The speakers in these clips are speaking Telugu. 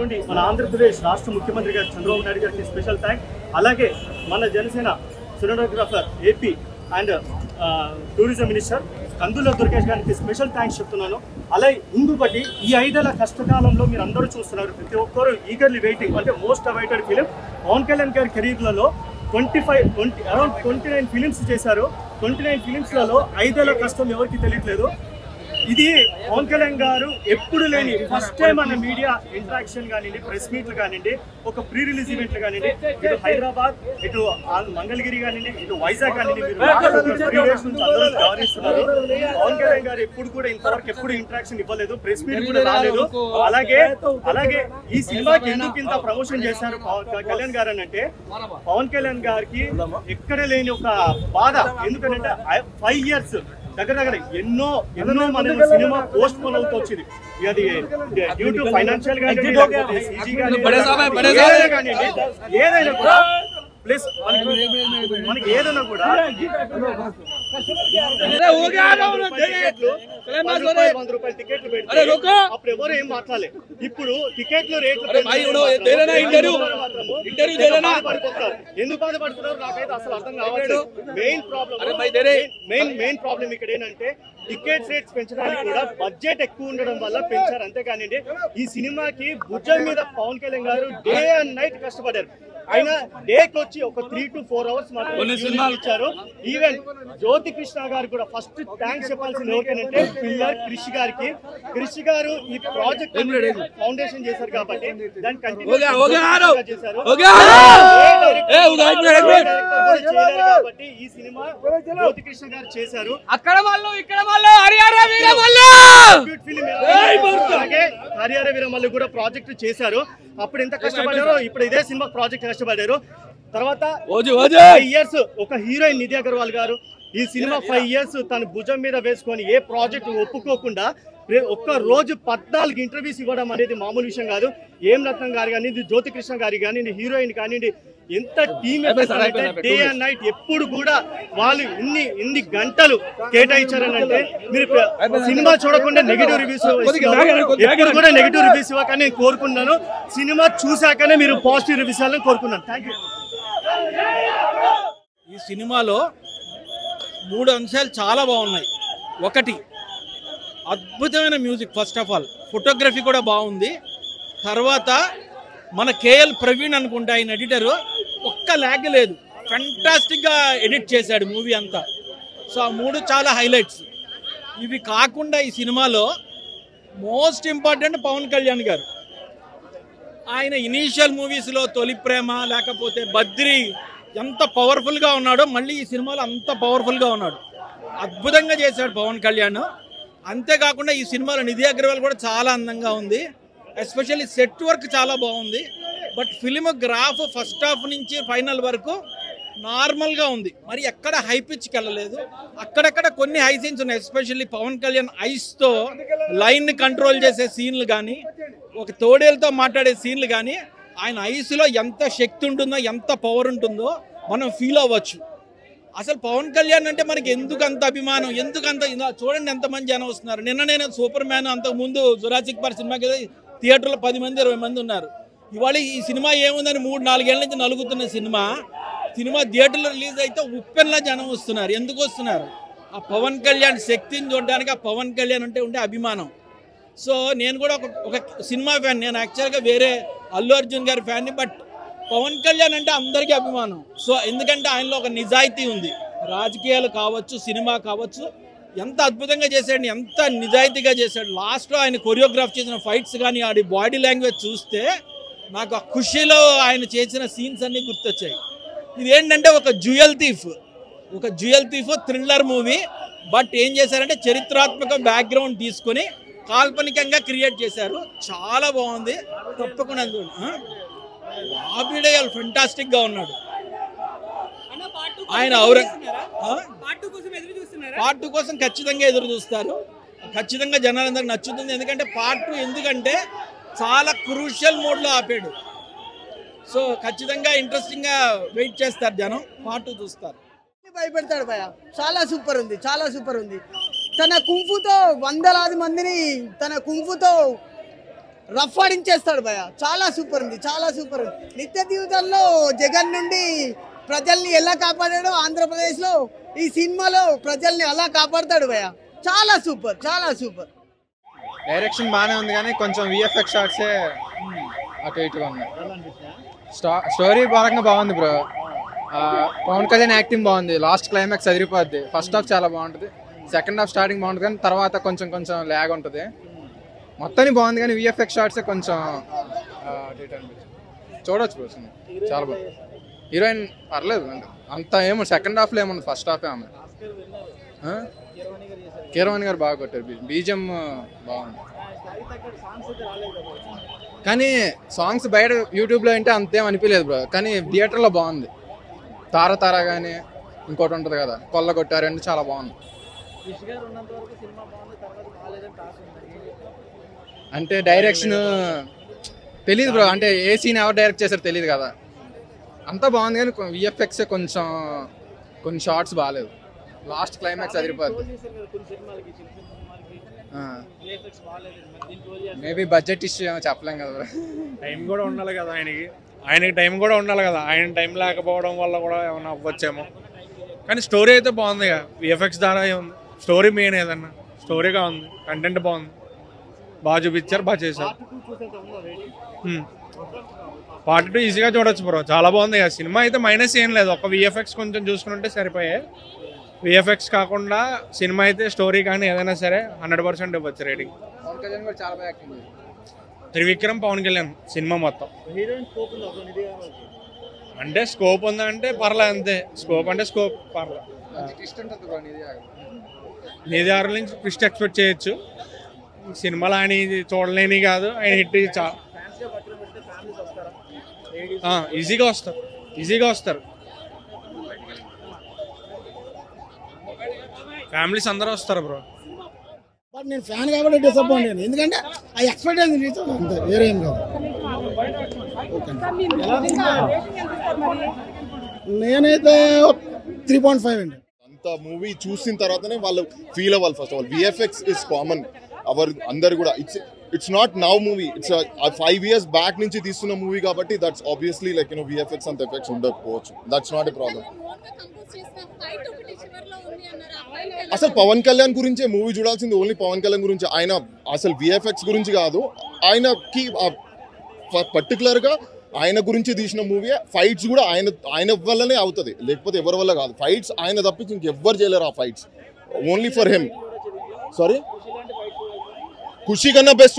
నుండి మన ఆంధ్రప్రదేశ్ రాష్ట్ర ముఖ్యమంత్రి గారు చంద్రబాబు నాయుడు గారికి స్పెషల్ థ్యాంక్. అలాగే మన Janasena cinematographer AP and tourism minister Kandula Durgesh గారికి స్పెషల్ థ్యాంక్స్ చెప్తున్నాను. అలాగే ఇంకొకటి, ఈ 5 ఏళ్ల కష్టకాలంలో మీరు అందరూ చూస్తున్నారు, ప్రతి ఒక్కరు ఈగర్లీ వెయిటింగ్. అంటే most awaited film Pawan Kalyan గారి కెరీర్లలో అరౌండ్ 29 ఫిలిమ్స్ చేశారు. 29 ఫిలిమ్స్లలో 5 ఏళ్ల కష్టం ఎవరికి తెలియట్లేదు. ఇది పవన్ కళ్యాణ్ గారు ఎప్పుడు లేని ఫస్ట్ టైం అన్న మీడియా ఇంటరాక్షన్ కానివ్వండి, ప్రెస్ మీట్లు కానివ్వండి, ఒక ప్రీ రిలీజ్ ఈవెంట్లు కానివ్వండి, ఇటు హైదరాబాద్, ఇటు మంగళగిరి కానివ్వండి, ఇటు వైజాగ్ కానివ్వండి, అందరూ గౌరవిస్తున్నారు. పవన్ కళ్యాణ్ గారు ఎప్పుడు కూడా ఇంతవరకు ఎప్పుడు ఇంటరాక్షన్ ఇవ్వలేదు, ప్రెస్ మీట్ కూడా రాలేదు. అలాగే ఈ సినిమాకి ఎందుకు ఇంత ప్రమోషన్ చేశారు కళ్యాణ్ గారు అని అంటే, పవన్ కళ్యాణ్ గారికి ఎక్కడ లేని ఒక బాధ. ఎందుకంటే 5 years దగ్గర ఎన్నో మన సినిమా పోస్ట్ పోన్ అవుతూ వచ్చింది. అది డ్యూ టు ఫైనాన్షియల్ ఏదైనా కూడా ప్లస్ మనకి ఏదైనా కూడా 100 రూపాయలు టికెట్లు పెడితే అప్పుడు ఎవరు ఏం మాట్లాడలేదు. ఇప్పుడు టికెట్లు రేట్లు ఎందుకు బాధపడుతున్నారు నాకైతే అసలు అర్థం కావట్లేదు. మెయిన్ ప్రాబ్లం ఇక్కడ ఏంటంటే టికెట్ రేట్స్ పెంచడానికి కూడా బడ్జెట్ ఎక్కువ ఉండడం వల్ల పెంచారు, అంతేకాని ఈ సినిమాకి భుజం మీద పవన్ కళ్యాణ్ గారు డే అండ్ నైట్ కష్టపడ్డారు. ఆయన డేకి వచ్చి ఒక 3 to 4 hours మాత్రం ఇచ్చారు. ఈవెన్ జ్యోతి కృష్ణ గారు కూడా ఫస్ట్ థ్యాంక్స్ చెప్పాల్సింది ఎవరికంటే పిల్లర్ క్రిష్ గారికి. క్రిష్ గారు ఈ ప్రాజెక్ట్ ఫౌండేషన్ చేశారు కాబట్టి దాన్ని కంటిన్యూ చేశారు కాబట్టి ఈ సినిమా జ్యోతి కృష్ణ గారు చేశారు. అలాగే హరిహర వీరమల్లు కూడా ప్రాజెక్ట్ చేశారు. అప్పుడు ఎంత కష్టపడ్డారో ఇప్పుడు ఇదే సినిమా ప్రాజెక్ట్ కష్టపడ్డారు. తర్వాత 5 years ఒక హీరోయిన్ నిధి అగర్వాల్ గారు ఈ సినిమా 5 years తన భుజం మీద వేసుకొని ఏ ప్రాజెక్ట్ ఒప్పుకోకుండా ఒక్క రోజు 14 ఇంటర్వ్యూస్ ఇవ్వడం అనేది మామూలు విషయం కాదు. ఏం రత్నం గారు కానీ, జ్యోతి కృష్ణ గారి కానీ, హీరోయిన్ కానీ, ఎంత టీమ్ డే అండ్ నైట్ ఎప్పుడు కూడా వాళ్ళు ఇన్ని గంటలు కేటాయించారని అంటే, మీరు సినిమా చూడకుండా నెగిటివ్ రివ్యూస్ ఎప్పుడు కూడా నెగిటివ్ రివ్యూస్ ఇవ్వకని నేను కోరుకున్నాను. సినిమా చూశాకనే మీరు పాజిటివ్ రివ్యూస్ ఇవ్వాలని కోరుకున్నాను. Thank you. ఈ సినిమాలో 3 అంశాలు చాలా బాగున్నాయి. ఒకటి, అద్భుతమైన music. First of all photography కూడా బాగుంది. తర్వాత మన కేఎల్ ప్రవీణ్ అనుకుంటా ఆయన ఎడిటరు, ఒక్క ల్యాగ్ లేదు, ఫెంటాస్టిక్గా ఎడిట్ చేశాడు మూవీ అంతా. సో ఆ 3 చాలా హైలైట్స్. ఇవి కాకుండా ఈ సినిమాలో మోస్ట్ ఇంపార్టెంట్ పవన్ కళ్యాణ్ గారు. ఆయన ఇనీషియల్ మూవీస్లో తొలి ప్రేమ లేకపోతే బద్రి ఎంత పవర్ఫుల్గా ఉన్నాడో మళ్ళీ ఈ సినిమాలో అంత పవర్ఫుల్గా ఉన్నాడు. అద్భుతంగా చేశాడు పవన్ కళ్యాణ్. అంతేకాకుండా ఈ సినిమాలో నిధి అగర్వాల్ కూడా చాలా అందంగా ఉంది. ఎస్పెషల్లీ సెట్ వర్క్ చాలా బాగుంది. But film graph first half నుంచి ఫైనల్ వరకు నార్మల్గా ఉంది, మరి ఎక్కడ హై పిచ్కి వెళ్ళలేదు. అక్కడక్కడ కొన్ని హై సీన్స్ ఉన్నాయి. ఎస్పెషల్లీ పవన్ కళ్యాణ్ ఐస్తో లైన్ని కంట్రోల్ చేసే సీన్లు కానీ, ఒక తోడేలతో మాట్లాడే సీన్లు కానీ, ఆయన ఐస్లో ఎంత శక్తి ఉంటుందో, ఎంత పవర్ ఉంటుందో మనం ఫీల్ అవ్వచ్చు. అసలు పవన్ కళ్యాణ్ అంటే మనకి ఎందుకు అంత అభిమానం, ఎందుకంత చూడండి ఎంతమంది జనం వస్తున్నారు. నిన్న నేను సూపర్ మ్యాన్, అంతకుముందు జురాసిక్ పార్క్ సినిమాకి థియేటర్లో 10 మంది 20 మంది ఉన్నారు. ఇవాళ ఈ సినిమా ఏముందని 3-4 ఏళ్ళ నుంచి నలుగుతున్న సినిమా థియేటర్లో రిలీజ్ అయితే ఉప్పెన్లా జనం వస్తున్నారు. ఎందుకు వస్తున్నారు? ఆ పవన్ కళ్యాణ్ శక్తిని చూడడానికి, ఆ పవన్ కళ్యాణ్ అంటే ఉండే అభిమానం. సో నేను కూడా ఒక సినిమా ఫ్యాన్. నేను యాక్చువల్గా వేరే అల్లు అర్జున్ గారి ఫ్యాన్ని, బట్ పవన్ కళ్యాణ్ అంటే అందరికీ అభిమానం. సో ఎందుకంటే ఆయనలో ఒక నిజాయితీ ఉంది. రాజకీయాలు కావచ్చు, సినిమా కావచ్చు, ఎంత అద్భుతంగా చేశాడు, ఎంత నిజాయితీగా చేశాడు. లాస్ట్లో ఆయన కొరియోగ్రాఫ్ చేసిన ఫైట్స్ కానీ, ఆడి బాడీ లాంగ్వేజ్ చూస్తే నాకు ఆ ఖుషీలో ఆయన చేసిన సీన్స్ అన్నీ గుర్తొచ్చాయి. ఇది ఏంటంటే ఒక jewel thief thriller movie. But ఏం చేశారంటే చరిత్రాత్మక బ్యాక్గ్రౌండ్ తీసుకొని కాల్పనికంగా క్రియేట్ చేశారు. చాలా బాగుంది. తప్పకుండా ఆబిడేయల్ ఫెంటాస్టిక్గా ఉన్నాడు ఆయన. పార్ట్ 2 కోసం ఖచ్చితంగా ఎదురు చూస్తారు. ఖచ్చితంగా జనాలందరికి నచ్చుతుంది. ఎందుకంటే పార్ట్ 2 ఎందుకంటే చాలా క్రూషియల్ మోడ్లో ఆపాడు. సో ఖచ్చితంగా ఇంట్రెస్టింగ్గా వెయిట్ చేస్తారు జనం, పార్ట్ 2 చూస్తారు. భయపెడతాడు భయ. చాలా సూపర్ ఉంది. తన కుంఫుతో వందలాది మందిని తన కుంఫుతో రఫ్ ఆడించేస్తాడు భయ. చాలా సూపర్ ఉంది, చాలా సూపర్ ఉంది. నిత్య జీవితంలో జగన్ నుండి ప్రజల్ని ఎలా కాపాడాడో ఆంధ్రప్రదేశ్లో ఈ సినిమాలో ప్రజల్ని అలా కాపాడతాడు భయ. చాలా సూపర్, చాలా సూపర్. డైరెక్షన్ బాగానే ఉంది కానీ కొంచెం విఎఫ్ఎక్స్ షాట్సే అటు ఇటుగా ఉన్నాయి. స్టోరీ పరంగా బాగుంది బ్రో. పవన్ కళ్యాణ్ యాక్టింగ్ బాగుంది. లాస్ట్ క్లైమాక్స్ అదిరిపోద్ది. ఫస్ట్ హాఫ్ చాలా బాగుంటుంది, సెకండ్ హాఫ్ స్టార్టింగ్ బాగుంటుంది కానీ తర్వాత కొంచెం కొంచెం ల్యాగ్ ఉంటుంది. మొత్తానికి బాగుంది కానీ విఎఫ్ఎక్స్ షాట్సే కొంచెం చూడవచ్చు బ్రో. చాలా బాగుంది. హీరోయిన్ పర్లేదు అంత ఏమో, సెకండ్ హాఫ్లో ఏమన్నా, ఫస్ట్ హాఫే ఆమె. కీరవాణి గారు బాగా కొట్టారు. బీజిఎం బాగుంది కానీ సాంగ్స్ బయట యూట్యూబ్లో అంటే అంతేం అనిపించలేదు బ్రో. కానీ థియేటర్లో బాగుంది. తార కానీ ఇంకోటి ఉంటుంది కదా, కొల్ల కొట్టారంటే చాలా బాగుంది. అంటే డైరెక్షన్ తెలియదు బ్రో, అంటే ఏ సీన్ ఎవరు డైరెక్ట్ చేశారో తెలియదు కదా. అంతా బాగుంది కానీ విఎఫ్ఎక్స్ కొంచెం కొన్ని షార్ట్స్ బాగాలేదు. లాస్ట్ క్లైమాక్స్ అదిరిపోద్ది. మేబీ బడ్జెట్ ఇష్యూ ఏమో చెప్పలేం కదా. టైం కూడా ఉండాలి కదా ఆయనకి టైం కూడా ఉండాలి కదా. ఆయన టైం లేకపోవడం వల్ల కూడా ఏమైనా అవ్వచ్చేమో. కానీ స్టోరీ అయితే బాగుంది కదా. విఎఫ్ఎక్స్ ద్వారా ఏముంది, స్టోరీ మెయిన్. ఏదన్నా స్టోరీగా ఉంది, కంటెంట్ బాగుంది, బాగా చూపించారు, బాగా చేశారు. పార్ట్ 2 ఈజీగా చూడొచ్చు బ్రో. చాలా బాగుంది కదా సినిమా. అయితే మైనస్ ఏం లేదు, ఒక విఎఫ్ఎక్స్ కొంచెం చూసుకుంటే సరిపోయాయి. విఎఫ్ఎక్స్ కాకుండా సినిమా అయితే స్టోరీ కానీ ఏదైనా సరే 100% ఇవ్వచ్చు రేటింగ్. పవన్ కళ్యాణ్ కూడా చాలా బాగా యాక్టింగ్. త్రివిక్రమ్, పవన్ కళ్యాణ్ సినిమా మొత్తం. అంటే స్కోప్ ఉందా అంటే పర్లేదు, అంతే. స్కోప్ అంటే స్కోప్ పర్లేదు. నిధి ఆరు నుంచి ట్విస్ట్ ఎక్స్పెక్ట్ చేయొచ్చు. సినిమాలో ఆయన ఇది చూడలేని కాదు, ఆయన హిట్ ఈజీగా వస్తారు. ఫ్యామిలీస్ అందరూ వస్తారు బ్రో. బట్ నేను ఫ్యాన్ కాబట్టి డిసప్పాయింట్ అయ్యాను, ఎందుకంటే ఆ ఎక్స్పెక్టేషన్ రీచ్ అంతే, వేరే ఏం కాదు. నేనైతే 3.5 అండి. అంత మూవీ చూసిన తర్వాతనే వాళ్ళు ఫీల్ అవ్వాలి. First of all VFX is common అందరు కూడా. It's not now movie, it's 5 years back నుంచి తీస్తున్న మూవీ కాబట్టి దట్స్ ఆబ్వియస్లీ లైక్ విఎఫ్ఎక్స్ అంత ఎఫెక్ట్స్ ఉండకపోవచ్చు. That's not a problem. అసలు పవన్ కళ్యాణ్ గురించే మూవీ చూడాల్సింది, ఓన్లీ పవన్ కళ్యాణ్ గురించి. ఆయన అసలు విఎఫ్ఎక్స్ గురించి కాదు, ఆయనకి పర్టికులర్గా ఆయన గురించి తీసిన మూవీ. ఫైట్స్ కూడా ఆయన వల్లనే అవుతుంది, లేకపోతే ఎవరి వల్ల కాదు. ఫైట్స్ ఆయన తప్పించి ఇంకెవ్వరు చేయలేరు ఆ fights, only for him. Sorry, Khushi కన్నా బెస్ట్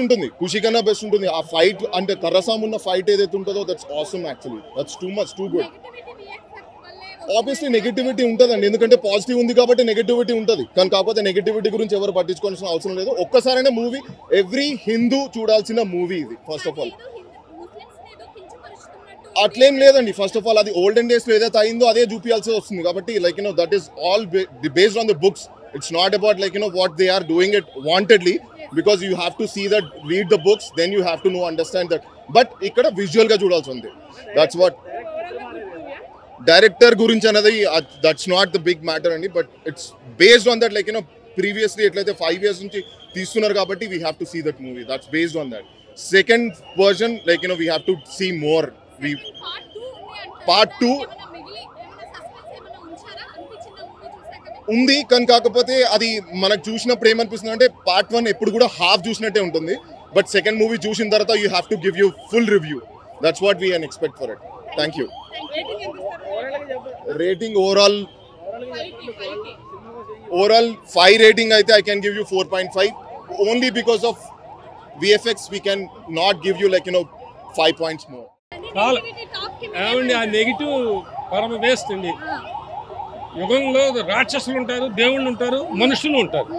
ఉంటుంది ఆ ఫైట్. అంటే కర్రసామ్ ఉన్న ఫైట్ ఏదైతే ఉంటుందో that's awesome. Actually that's too much, too good. Obviously negativity ఉంటుందండి, ఎందుకంటే పాజిటివ్ ఉంది కాబట్టి నెగిటివిటీ ఉంటుంది. కానీ కాకపోతే నెగిటివిటీ గురించి ఎవరు పట్టించుకోవాల్సిన అవసరం లేదు. ఒక్కసారైనా మూవీ, ఎవ్రీ హిందూ చూడాల్సిన మూవీ ఇది. ఫస్ట్ ఆఫ్ ఆల్ అట్లేం లేదండి. ఫస్ట్ ఆఫ్ ఆల్ అది ఓల్డెన్ డేస్ లో ఏదైతే అయిందో అదే చూపించాల్సి వస్తుంది కాబట్టి like that is all based on the books. It's not about like what they are doing it wantedly, because you have to see that, read the books, then you have to know, understand that. But ikkada visual ga chudalsi undi. That's what director gurinchi anadi, that's not the big matter andi, but it's based on that, like previously etlaithe 5 years nunchi teestunaru kabatti we have to see that movie. That's based on that. Second version, like we have to see more. Part 2 ఉంది కానీ కాకపోతే అది మనకు చూసినప్పుడు ఏమనిపిస్తుంది అంటే పార్ట్ 1 ఎప్పుడు కూడా హాఫ్ చూసినట్టే ఉంటుంది. బట్ సెకండ్ మూవీ చూసిన తర్వాత you have to give you full review. That's what we can expect for it. Thank you. Rating overall 5 rating అయితే I can give you 4.5. Only because of VFX we can not give you like 5 points more. ఏమండి ఆ నెగిటివ్ పరమ వేస్ట్ అండి. యుగంలో రాక్షసులు ఉంటారు, దేవుళ్ళు ఉంటారు, మనుషులు ఉంటారు.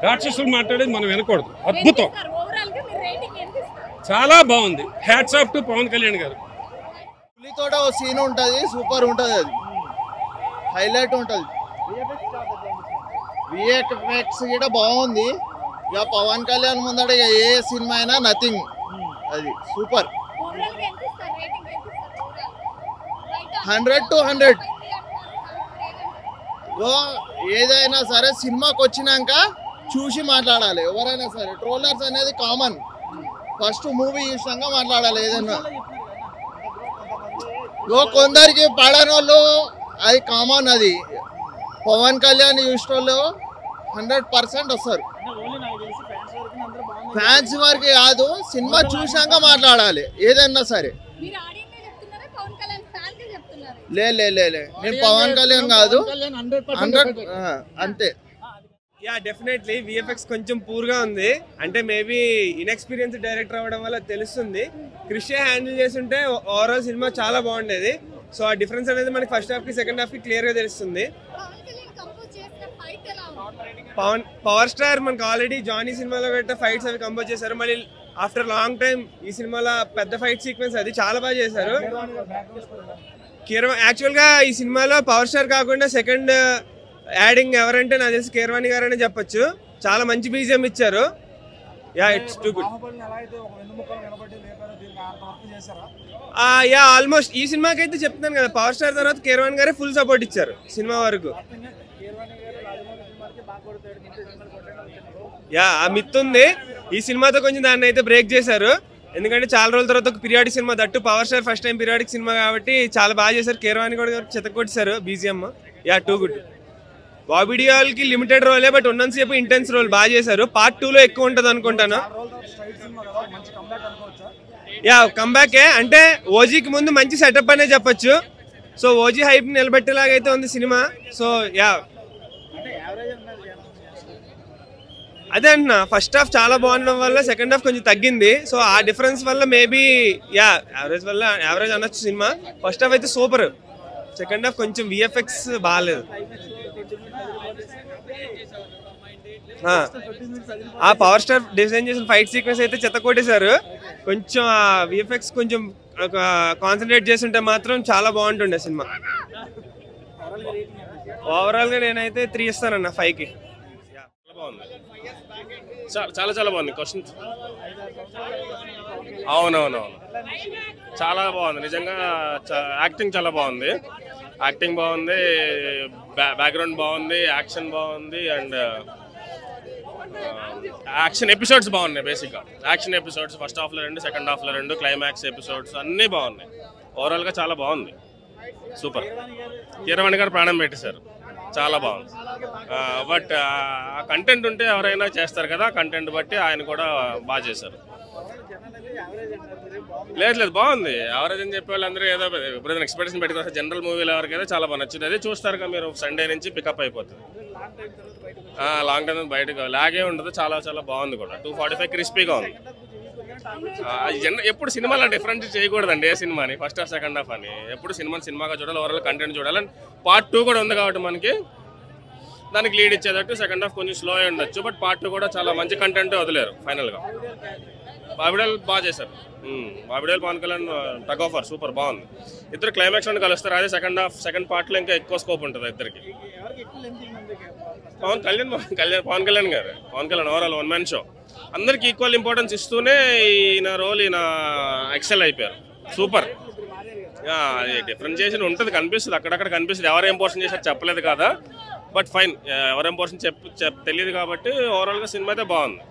రాక్షసులు మాట్లాడేది మనం వినకూడదు. అద్భుతం, చాలా బాగుంది. Hats off to Pawan Kalyan గారు. పులితోట ఓ సీన్ ఉంటుంది, సూపర్ ఉంటుంది, అది హైలైట్ ఉంటుంది. విఎఫ్ఎక్స్ కూడా బాగుంది. ఇక పవన్ కళ్యాణ్ ముందట ఇక ఏ సినిమా అయినా నథింగ్, అది సూపర్. 100 to 100. ఏదైనా సరే సినిమాకి వచ్చినాక చూసి మాట్లాడాలి ఎవరైనా సరే. ట్రోలర్స్ అనేది కామన్, ఫస్ట్ మూవీ చూసినాక మాట్లాడాలి ఏదన్నా. కొందరికి పడనోళ్ళు అది కామన్, అది పవన్ కళ్యాణ్ చూసిన వాళ్ళు 100% వస్తారు. ఫ్యాన్స్ వరకు కాదు, సినిమా చూసాక మాట్లాడాలి ఏదన్నా సరే. లే నేను పవన్ కళ్యాణ్ కాదు, 100 అంతే. యా డెఫినెట్లీ విఎఫ్ఎక్స్ కొంచెం పూర్గా ఉంది, అంటే మేబీ ఇన్ఎక్స్పీరియన్స్ డైరెక్టర్ అవ్వడం వల్ల తెలుస్తుంది. క్రిషే హ్యాండిల్ చేస్తుంటే ఓవరాల్ సినిమా చాలా బాగుండేది. సో ఆ డిఫరెన్స్ అనేది మనకి ఫస్ట్ హాఫ్ కి సెకండ్ హాఫ్ కి క్లియర్ గా తెలుస్తుంది. పవర్ స్టార్ మనకు ఆల్రెడీ జానీ సినిమాలో పెట్టే ఫైట్స్ అవి కంపోజ్ చేశారు. మళ్ళీ ఆఫ్టర్ లాంగ్ టైం ఈ సినిమాలో పెద్ద ఫైట్ సీక్వెన్స్ అది చాలా బాగా చేశారు. యాక్చువల్గా ఈ సినిమాలో పవర్ స్టార్ కాకుండా సెకండ్ యాడింగ్ ఎవరంటే నాకు తెలిసి కీరవాణి గారనే చెప్పొచ్చు. చాలా మంచి బీజిఎం ఇచ్చారు. Yeah it's too good. Yeah almost ఈ సినిమాకి అయితే చెప్తున్నాను కదా, పవర్ స్టార్ తర్వాత కీరవాణి గారే ఫుల్ సపోర్ట్ ఇచ్చారు సినిమా వరకు. యా ఆ మిత్ ఉంది, ఈ సినిమాతో కొంచెం దాన్ని అయితే బ్రేక్ చేశారు. ఎందుకంటే చాలా రోజుల తర్వాత ఒక periodic cinema, that power star first time periodic cinema కాబట్టి చాలా బాగా చేశారు. కీరవాణి కూడా చెత్తకొట్టేశారు BGM. Yeah too good. Bobby Deol కి లిమిటెడ్ రోలే, బట్ ఉన్నంతసేపు ఇంటెన్స్ రోల్ బాగా చేశారు. పార్ట్ 2లో ఎక్కువ ఉంటుంది అనుకుంటాను. యా కంబ్యాకే, అంటే ఓజీకి ముందు మంచి సెటప్ అనే చెప్పొచ్చు. సో ఓజీ హైప్ నిలబెట్టేలాగైతే ఉంది సినిమా. సో యా అదే అంటున్నా, ఫస్ట్ హాఫ్ చాలా బాగుండడం వల్ల సెకండ్ హాఫ్ కొంచెం తగ్గింది. సో ఆ డిఫరెన్స్ వల్ల మేబీ యా యావరేజ్ వల్ల యావరేజ్ అనొచ్చు సినిమా. ఫస్ట్ హాఫ్ అయితే సూపర్, సెకండ్ హాఫ్ కొంచెం విఎఫ్ఎక్స్ బాగాలేదు. ఆ పవర్ స్టార్ డిజైన్ చేసిన ఫైట్ సీక్వెన్స్ అయితే చెత్త కొట్టేశారు. కొంచెం ఆ విఎఫ్ఎక్స్ కొంచెం కాన్సన్ట్రేట్ చేస్తుంటే మాత్రం చాలా బాగుంటుండే సినిమా. ఓవరాల్గా నేనైతే 3 ఇస్తానన్న 5కి. చాలా చాలా బాగుంది. క్వశ్చన్ అవునవునవును చాలా బాగుంది నిజంగా. యాక్టింగ్ చాలా బాగుంది, యాక్టింగ్ బాగుంది, బ్యాక్గ్రౌండ్ బాగుంది, యాక్షన్ బాగుంది, అండ్ యాక్షన్ ఎపిసోడ్స్ బాగున్నాయి. బేసిక్గా యాక్షన్ ఎపిసోడ్స్ ఫస్ట్ హాఫ్లో 2, సెకండ్ హాఫ్లో 2, క్లైమాక్స్ ఎపిసోడ్స్ అన్నీ బాగున్నాయి. ఓవరాల్గా చాలా బాగుంది, సూపర్. కీరవాణి గారు ప్రాణం పెట్టేశారు, చాలా బాగుంది. బట్ ఆ కంటెంట్ ఉంటే ఎవరైనా చేస్తారు కదా, కంటెంట్ బట్టి ఆయన కూడా బాగా చేశారు. లేదు బాగుంది. ఎవరైతే అని చెప్పే వాళ్ళందరూ ఏదో ఎప్పుడైనా ఎక్స్పెక్టేషన్ పెట్టుకోవాలి. జనరల్ మూవీలో ఎవరికైతే చాలా బాగా నచ్చింది. అదే చూస్తారు కదా మీరు, సండే నుంచి పికప్ అయిపోతుంది. లాంగ్ టైం బయటకు లాగే ఉండదు, చాలా చాలా బాగుంది కూడా. 245 క్రిస్పీగా ఉంది. ఎప్పుడు సినిమాలో డిఫరెంట్ చేయకూడదండి ఏ సినిమాని, ఫస్ట్ హాఫ్ సెకండ్ హాఫ్ అని. ఎప్పుడు సినిమాగా చూడాలి, ఓవరాల్ కంటెంట్ చూడాలి. పార్ట్ 2 కూడా ఉంది కాబట్టి మనకి దానికి లీడ్ ఇచ్చేటట్టు సెకండ్ హాఫ్ కొంచెం స్లో అయి ఉండొచ్చు. బట్ పార్ట్ 2 కూడా చాలా మంచి కంటెంట్ వదిలేరు ఫైనల్గా. బాబిడేల్ బాగా చేశారు. Bobby Deol Pawan Kalyan tug of war super బాగుంది. ఇద్దరు క్లైమాక్స్ నుండి కలుస్తారు. అదే సెకండ్ పార్ట్లో ఇంకా ఎక్కువ స్కోప్ ఉంటుంది ఇద్దరికి. పవన్ కళ్యాణ్ గారు ఓవరాల్ 1 మ్యాన్ షో. అందరికి ఈక్వల్ ఇంపార్టెన్స్ ఇస్తూనే ఈయన రోల్ ఈయన ఎక్సెల్ అయిపోయారు, సూపర్. అది డిఫరెన్షియేషన్ ఉంటుంది, కనిపిస్తుంది, అక్కడక్కడ కనిపిస్తుంది. ఎవరేం పోర్షన్ చేశారు చెప్పలేదు కదా, బట్ ఫైన్. ఎవరేం పోర్షన్ తెలియదు కాబట్టి ఓవరాల్గా సినిమా అయితే బాగుంది.